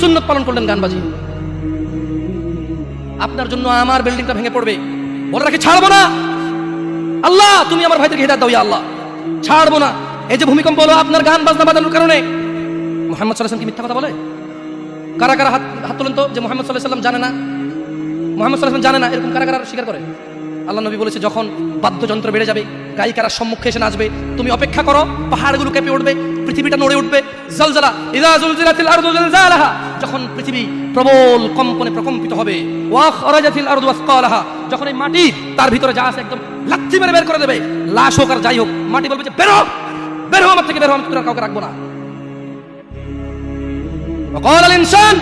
সুন্নত পালন করলেন গান বাজিয়ে। আপনার জন্য আমার বিল্ডিংটা ভেঙে পড়বে, বলে রাখি ছাড়বো না। আল্লাহ তুমি আমার ভাইদেরকে হিদায়াত দাও ইয়া আল্লাহ, ছাড়বো না। এই যে ভূমিকম্প হলো আপনার গান বাজনা বাজানোর কারণে। মুহাম্মদ সাল্লাল্লাহু আলাইহি ওয়াসাল্লাম কি মিথ্যা কথা বলে? কারা কারা হাত তোলেন তো যে মুহাম্মদ সাল্লাল্লাহু আলাইহি ওয়াসাল্লাম জানে না, মুহাম্মদ সাল্লাল্লাহু আলাইহি ওয়াসাল্লাম জানে না, এরকম কারা কারা স্বীকার করে? আল্লাহ নবী বলেছে যখন বাদ্যযন্ত্র বেড়ে যাবে, গায়িকারা সম্মুখে এসে নাচবে, তুমি অপেক্ষা করো, পাহাড়গুলো কেঁপে উঠবে, পৃথিবীটা নড়ে উঠবে। জালজালা ইযা জুলজিলাতিল আরদু জিলজালাহা, যখন পৃথিবী প্রবল কম্পনে প্রকম্পিত হবে। ওয়া খরাজাতিল আরদু আসকালাহা, যখন এই মাটি তার ভিতরে যা আছে একদম লাথি মেরে বের করে দেবে, লাশ হোক আর যাই হোক, মাটি বলবে যে বের হও, বের হও আমার থেকে, বের হও, আমি তোর কাউকে রাখবো না। ওয়াকাল আল ইনসান,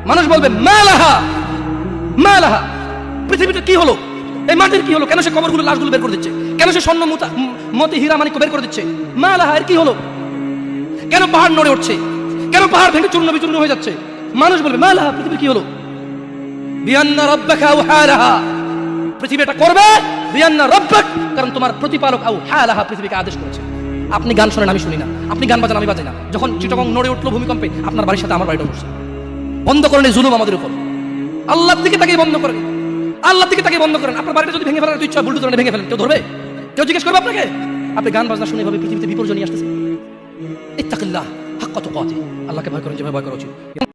মানুষ বলবে মা লাহা মা লাহা, পৃথিবীটা কি হলো, এই মাটির কি হলো, কেন সে কবরগুলো লাশগুলো বের করে দিচ্ছে, কেন সে স্বর্ণ মতি হীরা মানিক বের করে দিচ্ছে, মা লাহা, এর কি হলো, কেন পাহাড় নড়ে উঠছে, কেন পাহাড় ভেঙে চূর্ণ বিচূর্ণ হয়ে যাচ্ছে। মানুষ বলবে মা লাহা, পৃথিবীর কি হলো, বিআন্না রাব্বাকা আওহালাহা, পৃথিবী এটা করবে, বিআন্না রাব্বাক, কারণ তোমার প্রতিপালক আওহালাহা পৃথিবীকে আদেশ করেছে। আপনি গান শোনেন, আমি শুনি না, আপনি গান বাজান, আমি বাজাই না। যখন চিটাগং নড়ে উঠলো ভূমিকম্পে, আপনার বাড়ির সাথে আমার বাড়িটা উঠছে। বন্ধ করেন এই জুলুম আমাদের উপর, আল্লাহর দিকে তাকিয়ে বন্ধ করেন, আল্লাহর দিকে তাকিয়ে বন্ধ করেন। আপনার বাড়িটা যদি ভেঙে ফেলার ইচ্ছা, বুলডোজারে ভেঙে ফেলেন, কেউ ধরবে? কেউ জিজ্ঞেস করবে আপনাকে? আপনি গান বাজনা শুনে ভাবে পৃথিবীতে বিপর্যয় নিয়ে আসতেছে। ইত্তাকিল্লাহ হাক্কা তুকাতিহ, আল্লাহকে ভয় করেন যেভাবে ভয় করা উচিত।